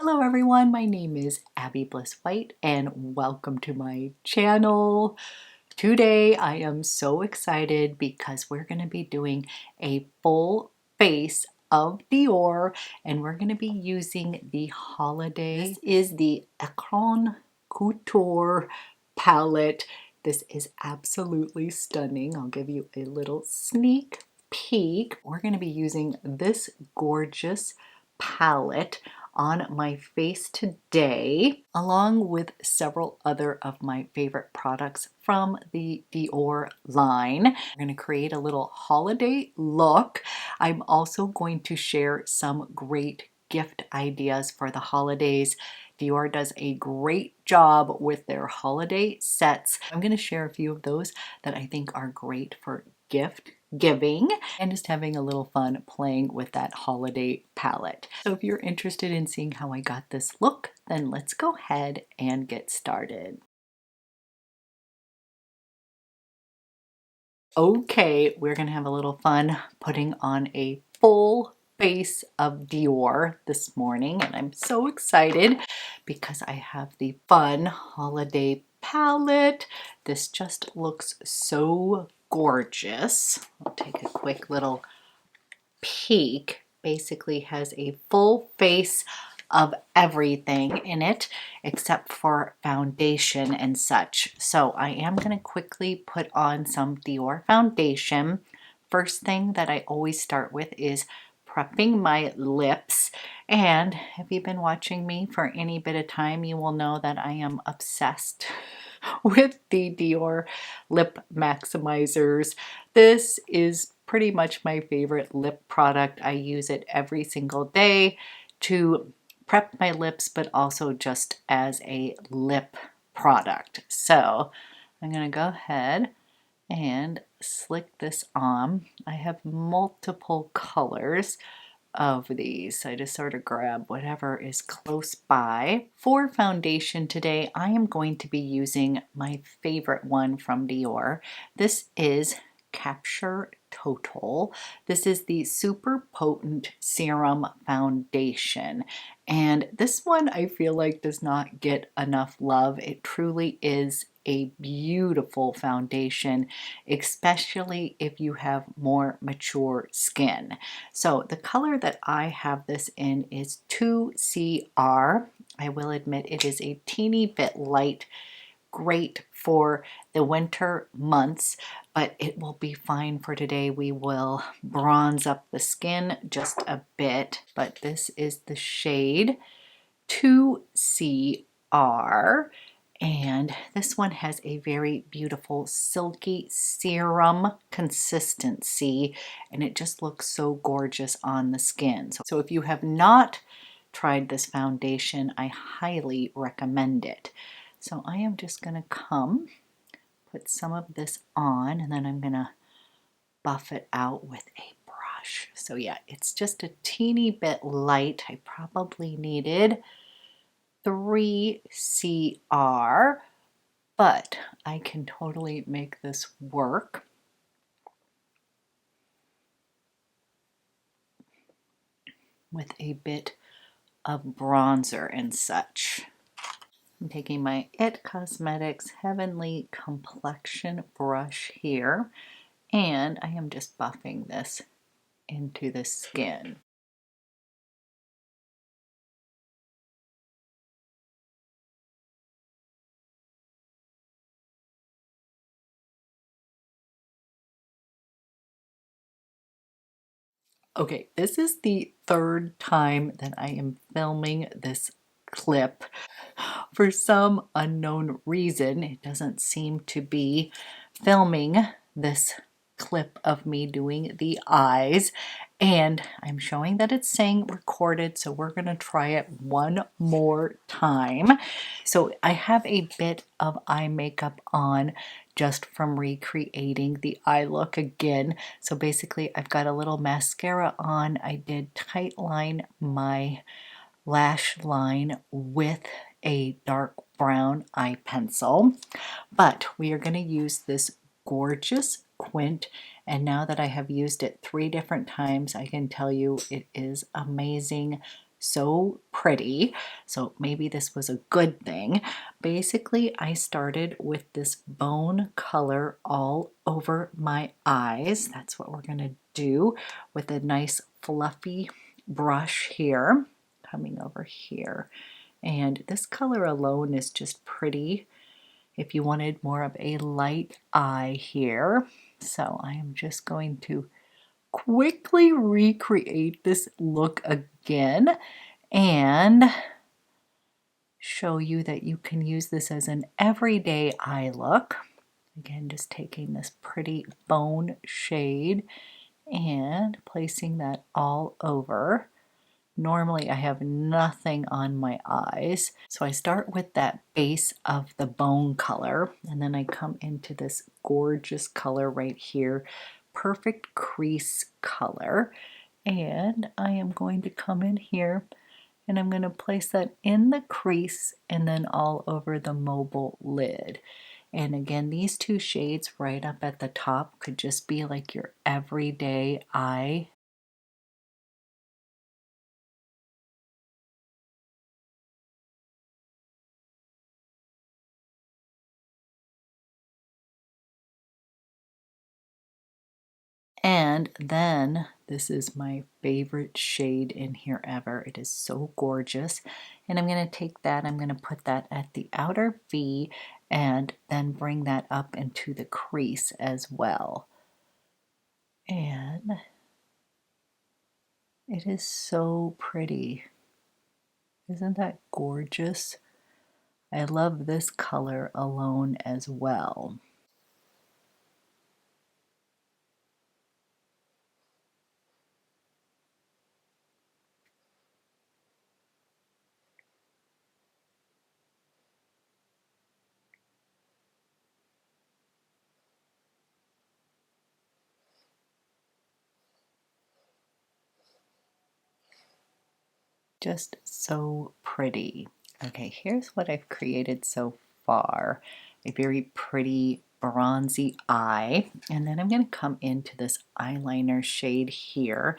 Hello everyone, my name is Abby Bliss White and welcome to my channel. Today I am so excited because we're going to be doing a full face of Dior and we're going to be using the holiday. This is the ÉCRIN Couture palette. This is absolutely stunning. I'll give you a little sneak peek. We're going to be using this gorgeous palette on my face today, along with several other of my favorite products from the Dior line. We're going to create a little holiday look. I'm also going to share some great gift ideas for the holidays. Dior does a great job with their holiday sets. I'm going to share a few of those that I think are great for gift giving and just having a little fun playing with that holiday palette. So if you're interested in seeing how I got this look, then let's go ahead and get started. Okay, we're gonna have a little fun putting on a full face of Dior this morning, and I'm so excited because I have the fun holiday palette. This just looks so gorgeous. I'll take a quick little peek. Basically has a full face of everything in it except for foundation and such. So I am going to quickly put on some Dior foundation. First thing that I always start with is prepping my lips, and if you've been watching me for any bit of time, you will know that I am obsessed with the Dior lip maximizers. This is pretty much my favorite lip product. I use it every single day to prep my lips, but also just as a lip product. So I'm going to go ahead and slick this on. I have multiple colors of these. I just sort of grab whatever is close by. For foundation today, I am going to be using my favorite one from Dior. This is Capture Total. This is the Super Potent Serum Foundation. And this one I feel like does not get enough love. It truly is a beautiful foundation, especially if you have more mature skin. So the color that I have this in is 2CR. I will admit it is a teeny bit light, great for the winter months, but it will be fine for today. We will bronze up the skin just a bit, but this is the shade 2CR. And this one has a very beautiful silky serum consistency, and it just looks so gorgeous on the skin. So if you have not tried this foundation, I highly recommend it. So I am just going to put some of this on, and then I'm going to buff it out with a brush. So yeah, it's just a teeny bit light. I probably needed 3CR, but I can totally make this work. With a bit of bronzer and such. I'm taking my IT Cosmetics Heavenly Complexion brush here, and I am just buffing this into the skin. Okay, this is the third time that I am filming this clip. For some unknown reason, it doesn't seem to be filming this clip of me doing the eyes, and I'm showing that it's saying recorded, so we're going to try it one more time. So I have a bit of eye makeup on just from recreating the eye look again. So basically I've got a little mascara on. I did tight line my lash line with a dark brown eye pencil, but we are going to use this gorgeous Quint, and now that I have used it 3 different times, I can tell you it is amazing, so pretty. So maybe this was a good thing. Basically, I started with this bone color all over my eyes. That's what we're gonna do with a nice fluffy brush here, coming over here. And this color alone is just pretty if you wanted more of a light eye here. So I am just going to quickly recreate this look again and show you that you can use this as an everyday eye look. Again, just taking this pretty bone shade and placing that all over. Normally I have nothing on my eyes, so I start with that base of the bone color, and then I come into this gorgeous color right here, perfect crease color, and I am going to come in here and I'm going to place that in the crease and then all over the mobile lid. And again, these two shades right up at the top could just be like your everyday eye. And then this is my favorite shade in here ever. It is so gorgeous. And I'm going to take that, I'm going to put that at the outer V and then bring that up into the crease as well. And it is so pretty. Isn't that gorgeous? I love this color alone as well. Just so pretty. Okay, here's what I've created so far. A very pretty bronzy eye. And then I'm going to come into this eyeliner shade here.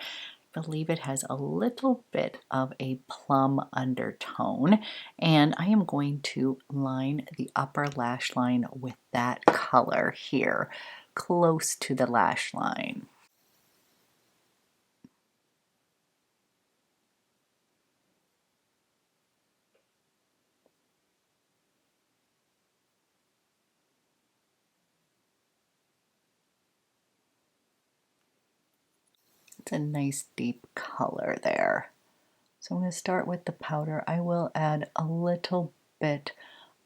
I believe it has a little bit of a plum undertone. And I am going to line the upper lash line with that color here, close to the lash line. It's a nice deep color there. So I'm going to start with the powder. I will add a little bit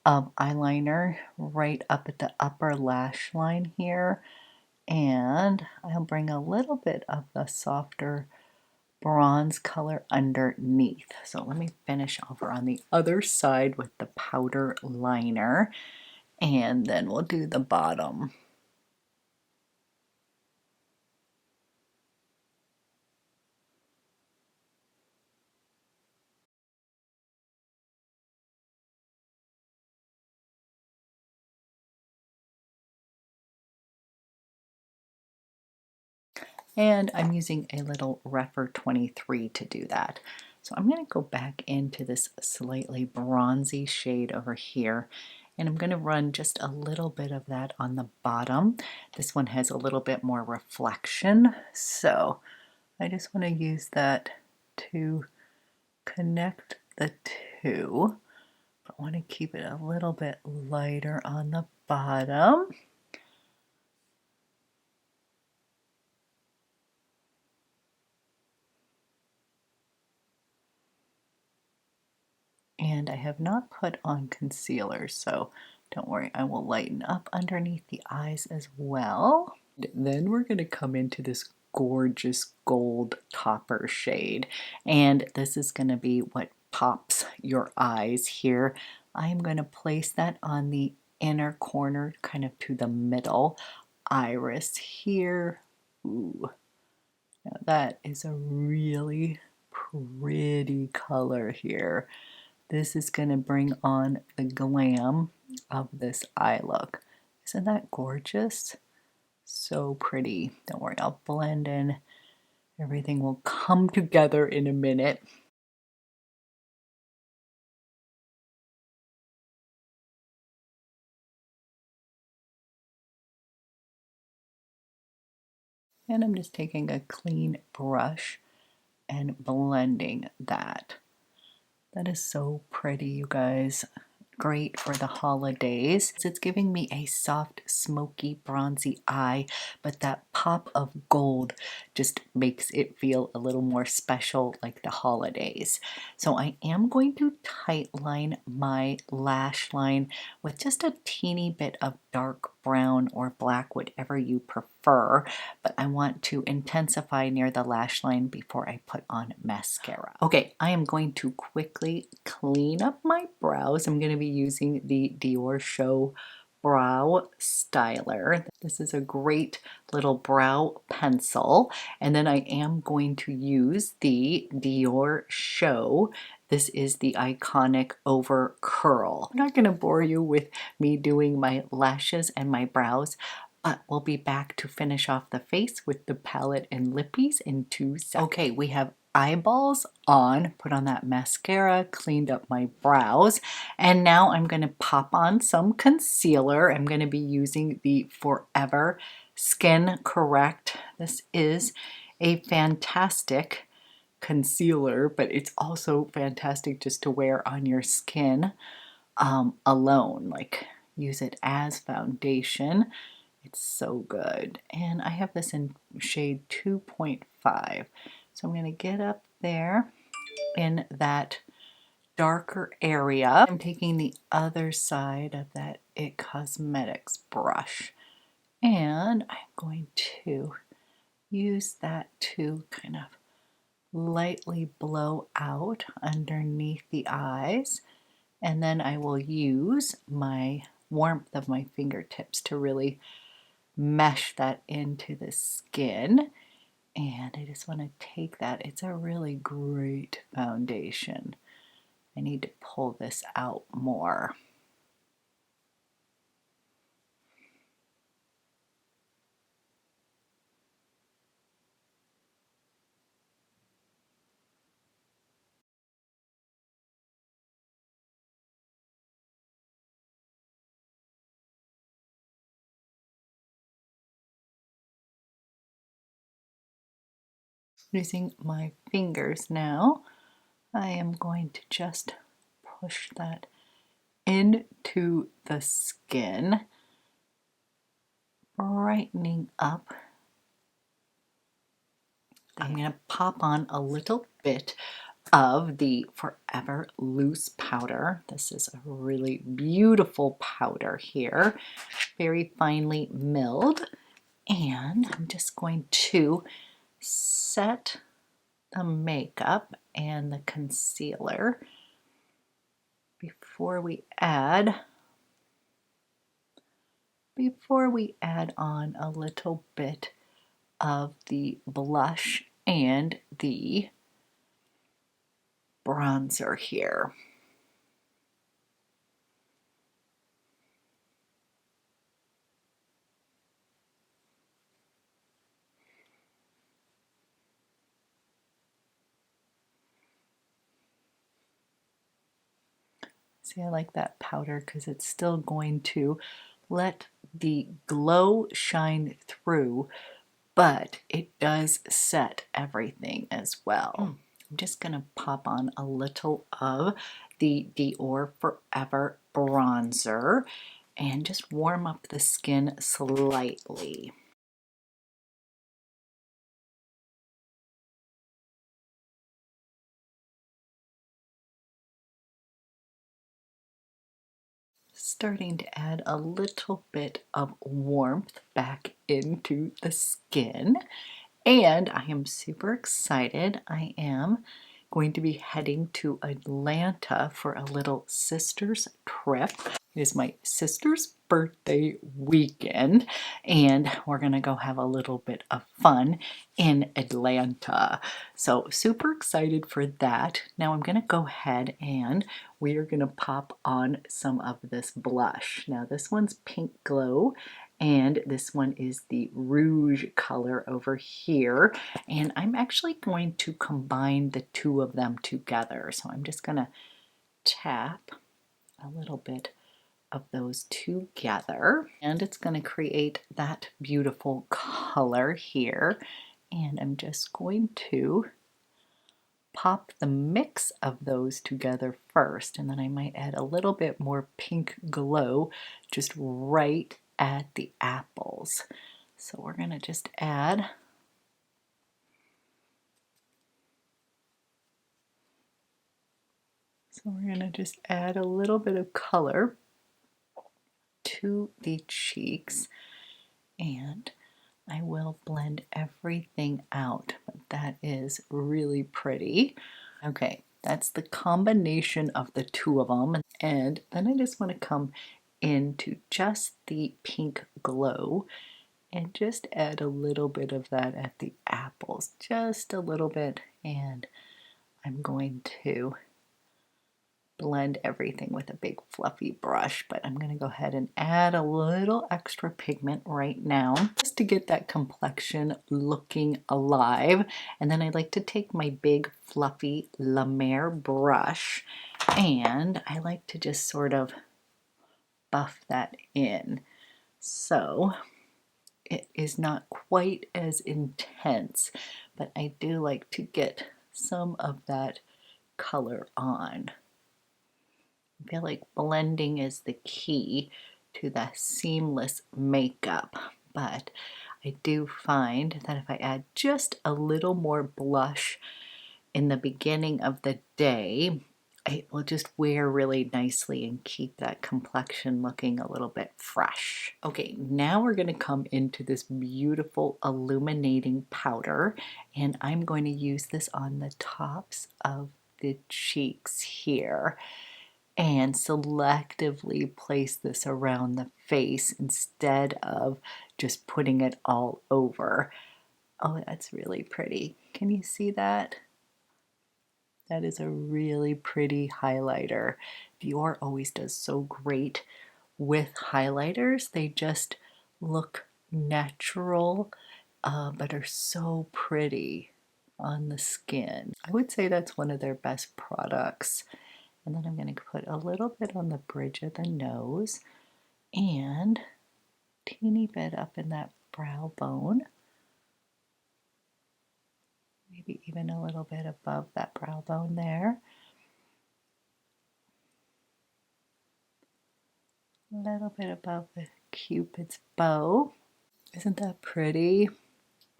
of eyeliner right up at the upper lash line here, and I'll bring a little bit of the softer bronze color underneath. So let me finish over on the other side with the powder liner, and then we'll do the bottom. And I'm using a little Rephr 23 to do that. So I'm going to go back into this slightly bronzy shade over here, and I'm going to run just a little bit of that on the bottom. This one has a little bit more reflection, so I just want to use that to connect the two. But I want to keep it a little bit lighter on the bottom. And I have not put on concealer, so don't worry, I will lighten up underneath the eyes as well. Then we're going to come into this gorgeous gold topper shade, and this is going to be what pops your eyes here. I'm going to place that on the inner corner, kind of to the middle iris here. Ooh, now that is a really pretty color here. This is going to bring on the glam of this eye look. Isn't that gorgeous? So pretty. Don't worry, I'll blend in. Everything will come together in a minute. And I'm just taking a clean brush and blending that. That is so pretty, you guys. Great for the holidays. It's giving me a soft, smoky, bronzy eye, but that pop of gold just makes it feel a little more special, like the holidays. So I am going to tightline my lash line with just a teeny bit of dark brown or black, whatever you prefer, but I want to intensify near the lash line before I put on mascara. Okay, I am going to quickly clean up my brows. I'm going to be using the Dior Show Brow Styler. This is a great little brow pencil. And then I am going to use the Dior Show. This is the iconic over curl. I'm not going to bore you with me doing my lashes and my brows, but we'll be back to finish off the face with the palette and lippies in 2 seconds. Okay, we have eyeballs on, put on that mascara, cleaned up my brows, and now I'm going to pop on some concealer. I'm going to be using the Forever Skin Correct. This is a fantastic concealer, but it's also fantastic just to wear on your skin alone, like use it as foundation. It's so good. And I have this in shade 2.5. So I'm going to get up there in that darker area. I'm taking the other side of that IT Cosmetics brush, and I'm going to use that to kind of lightly blow out underneath the eyes, and then I will use my warmth of my fingertips to really mesh that into the skin. And I just want to take that. It's a really great foundation. I need to pull this out more. Using my fingers now, I am going to just push that into the skin, brightening up. I'm going to pop on a little bit of the Forever Loose Powder. This is a really beautiful powder here, very finely milled. And I'm just going to set the makeup and the concealer before we add on a little bit of the blush and the bronzer here. See, I like that powder because it's still going to let the glow shine through, but it does set everything as well. I'm just going to pop on a little of the Dior Forever bronzer and just warm up the skin slightly. Starting to add a little bit of warmth back into the skin. And I am super excited. I am going to be heading to Atlanta for a little sister's trip. It is my sister's birthday weekend, and we're gonna go have a little bit of fun in Atlanta. So super excited for that. Now I'm gonna go ahead and we are gonna pop on some of this blush. Now this one's Pink Glow, and this one is the Rouge color over here. And I'm actually going to combine the two of them together. So I'm just gonna tap a little bit of those together, and it's going to create that beautiful color here. And I'm just going to pop the mix of those together first, and then I might add a little bit more pink glow just right at the apples. So we're going to just add a little bit of color to the cheeks, and I will blend everything out, but that is really pretty. Okay, that's the combination of the two of them, and then I just want to come into just the pink glow and just add a little bit of that at the apples, just a little bit, and I'm going to blend everything with a big fluffy brush, but I'm going to go ahead and add a little extra pigment right now just to get that complexion looking alive. And then I like to take my big fluffy La Mer brush, and I like to just sort of buff that in. So it is not quite as intense, but I do like to get some of that color on. I feel like blending is the key to the seamless makeup, but I do find that if I add just a little more blush in the beginning of the day, it will just wear really nicely and keep that complexion looking a little bit fresh. Okay, now we're going to come into this beautiful illuminating powder, and I'm going to use this on the tops of the cheeks here, and selectively place this around the face instead of just putting it all over. Oh, that's really pretty. Can you see that? That is a really pretty highlighter. Dior always does so great with highlighters. They just look natural, but are so pretty on the skin. I would say that's one of their best products. And then I'm going to put a little bit on the bridge of the nose and a teeny bit up in that brow bone. Maybe even a little bit above that brow bone there. A little bit above the Cupid's bow. Isn't that pretty?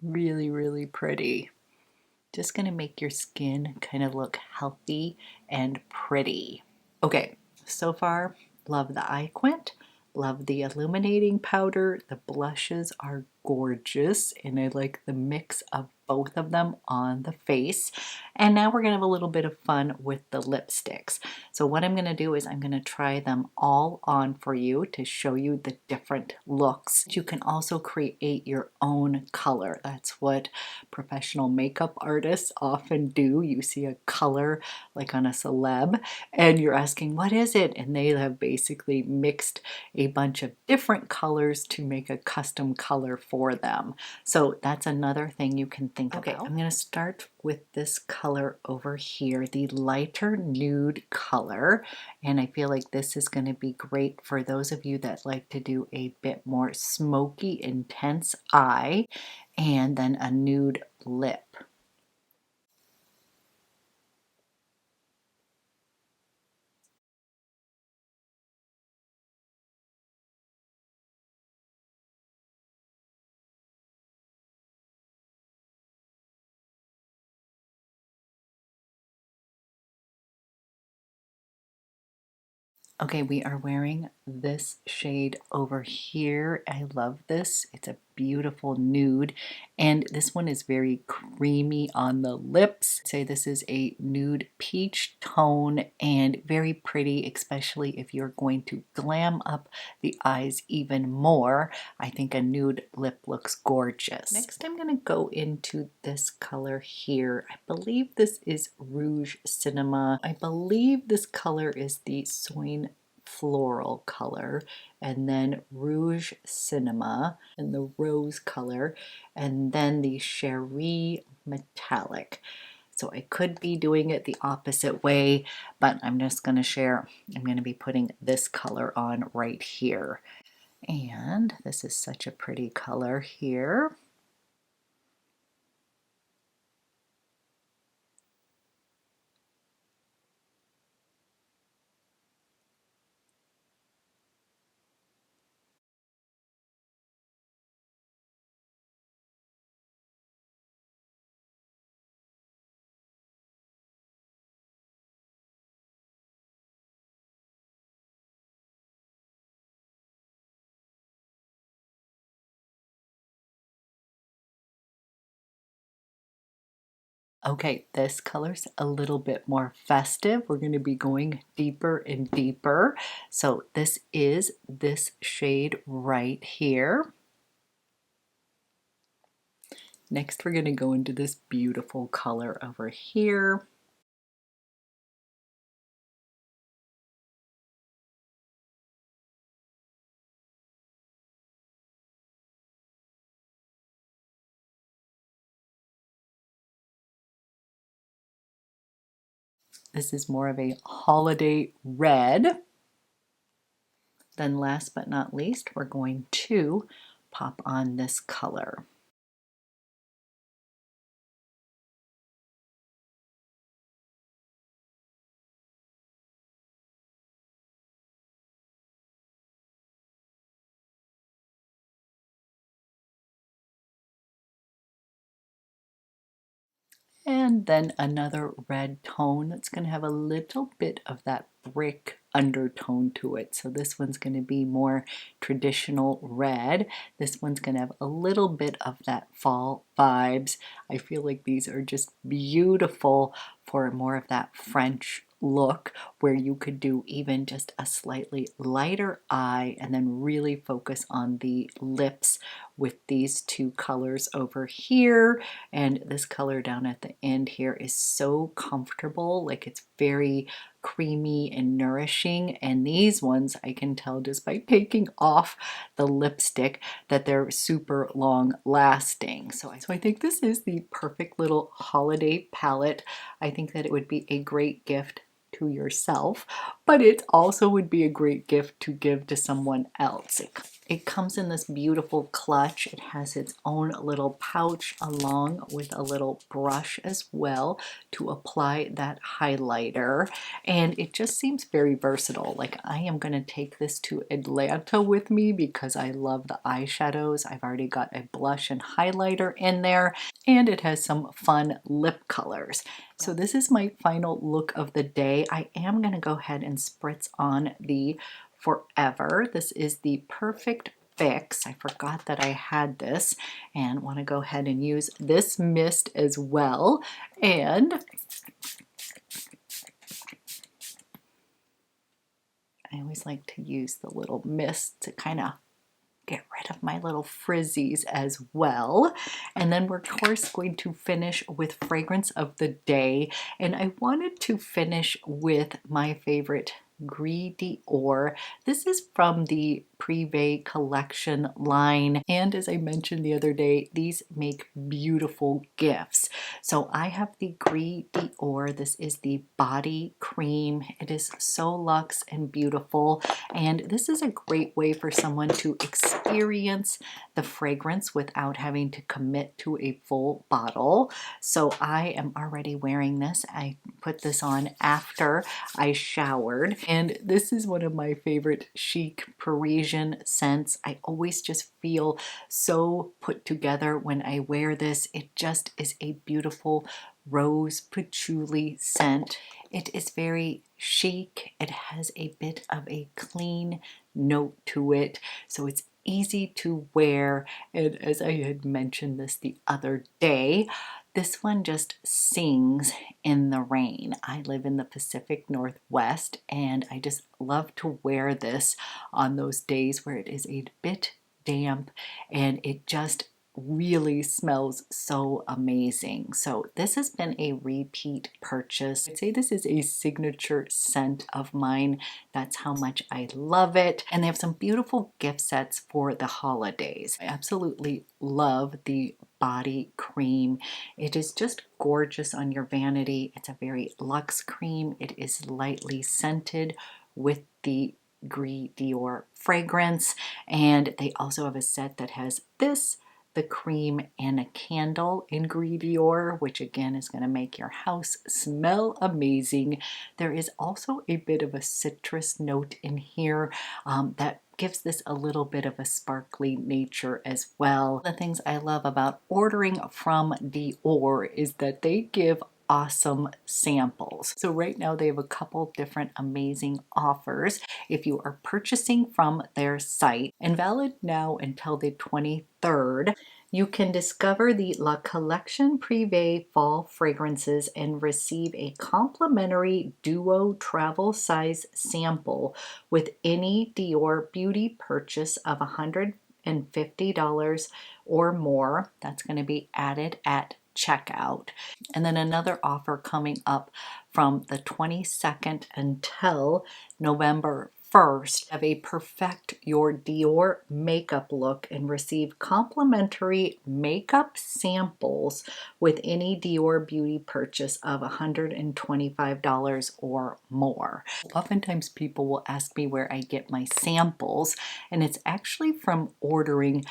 Really, really pretty. Just going to make your skin kind of look healthy and pretty. Okay, so far, love the eye quint, love the illuminating powder. The blushes are gorgeous, and I like the mix of both of them on the face. And now we're going to have a little bit of fun with the lipsticks. So what I'm going to do is I'm going to try them all on for you to show you the different looks. You can also create your own color. That's what professional makeup artists often do. You see a color like on a celeb and you're asking, what is it? And they have basically mixed a bunch of different colors to make a custom color for them. So that's another thing you can think about. Okay, I'm going to start with this color over here, the lighter nude color. And I feel like this is going to be great for those of you that like to do a bit more smoky, intense eye and then a nude lip. Okay, we are wearing this shade over here. I love this. It's a beautiful nude, and this one is very creamy on the lips. I'd say this is a nude peach tone and very pretty, especially if you're going to glam up the eyes even more. I think a nude lip looks gorgeous. Next, I'm going to go into this color here. I believe this is Rouge Cinema. I believe this color is the Soin Floral color, and then Rouge Cinema and the rose color, and then the Cherie Metallic. So I could be doing it the opposite way, but I'm just going to share. I'm going to be putting this color on right here. And this is such a pretty color here. Okay, this color's a little bit more festive. We're going to be going deeper and deeper. So this is this shade right here. Next, we're going to go into this beautiful color over here. This is more of a holiday red. Then last but not least, we're going to pop on this color. And then another red tone that's going to have a little bit of that brick undertone to it. So this one's going to be more traditional red. This one's going to have a little bit of that fall vibes. I feel like these are just beautiful for more of that French look, where you could do even just a slightly lighter eye and then really focus on the lips with these two colors over here. And this color down at the end here is so comfortable, like it's very creamy and nourishing. And these ones, I can tell just by taking off the lipstick that they're super long lasting. So I think this is the perfect little holiday palette. I think that it would be a great gift to yourself, but it also would be a great gift to give to someone else. It comes in this beautiful clutch. It has its own little pouch along with a little brush as well to apply that highlighter. And it just seems very versatile. Like, I am going to take this to Atlanta with me because I love the eyeshadows. I've already got a blush and highlighter in there, and it has some fun lip colors. So this is my final look of the day. I am going to go ahead and spritz on the Forever. This is the Perfect Fix. I forgot that I had this and want to go ahead and use this mist as well. And I always like to use the little mist to kind of get rid of my little frizzies as well. And then we're of course going to finish with fragrance of the day. And I wanted to finish with my favorite Gris Dior. This is from the Privee collection line, and as I mentioned the other day, these make beautiful gifts. So I have the Gris Dior. This is the body cream. It is so luxe and beautiful, and this is a great way for someone to experience the fragrance without having to commit to a full bottle. So I am already wearing this. I put this on after I showered, and this is one of my favorite chic Parisian scents. I always just feel so put together when I wear this. It just is a beautiful rose patchouli scent. It is very chic. It has a bit of a clean note to it, so it's easy to wear. And as I had mentioned this the other day, this one just sings in the rain. I live in the Pacific Northwest, and I just love to wear this on those days where it is a bit damp and it just really smells so amazing. So this has been a repeat purchase. I'd say this is a signature scent of mine. That's how much I love it. And they have some beautiful gift sets for the holidays. I absolutely love the body cream. It is just gorgeous on your vanity. It's a very luxe cream. It is lightly scented with the Gris Dior fragrance, and they also have a set that has this, the cream, and a candle in Gris Dior, which again is going to make your house smell amazing. There is also a bit of a citrus note in here that gives this a little bit of a sparkly nature as well. The things I love about ordering from Dior is that they give awesome samples. So right now they have a couple different amazing offers if you are purchasing from their site, and valid now until the 23rd. You can discover the La Collection Privee fall fragrances and receive a complimentary duo travel size sample with any Dior beauty purchase of $150 or more. That's going to be added at checkout. And then another offer coming up from the 22nd until November 1st. Have a perfect your Dior makeup look and receive complimentary makeup samples with any Dior beauty purchase of $125 or more. Oftentimes people will ask me where I get my samples, and it's actually from ordering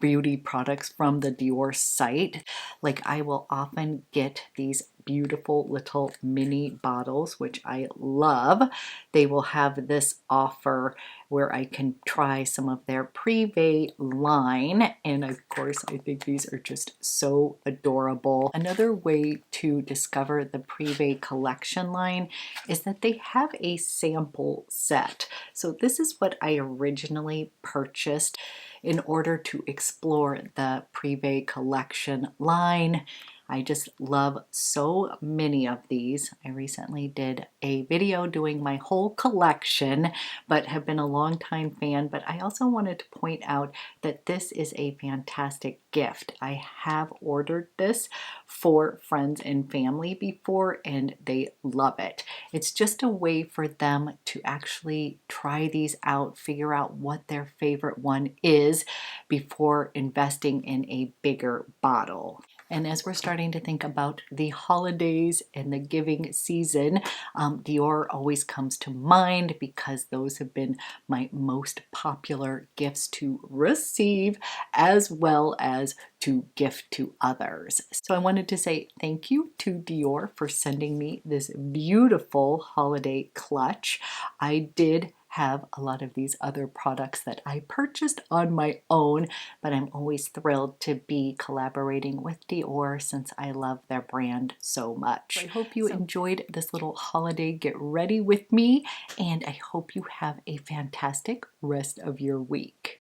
beauty products from the Dior site. Like, I will often get these beautiful little mini bottles, which I love. They will have this offer where I can try some of their Privee line, and of course I think these are just so adorable. Another way to discover the Privee collection line is that they have a sample set. So this is what I originally purchased in order to explore the Privee collection line. I just love so many of these. I recently did a video doing my whole collection, but have been a long time fan. But I also wanted to point out that this is a fantastic gift. I have ordered this for friends and family before, and they love it. It's just a way for them to actually try these out, figure out what their favorite one is before investing in a bigger bottle. And as we're starting to think about the holidays and the giving season, Dior always comes to mind because those have been my most popular gifts to receive as well as to gift to others. So I wanted to say thank you to Dior for sending me this beautiful holiday clutch. I did have a lot of these other products that I purchased on my own, but I'm always thrilled to be collaborating with Dior since I love their brand so much. I hope you enjoyed this little holiday get ready with me, and I hope you have a fantastic rest of your week.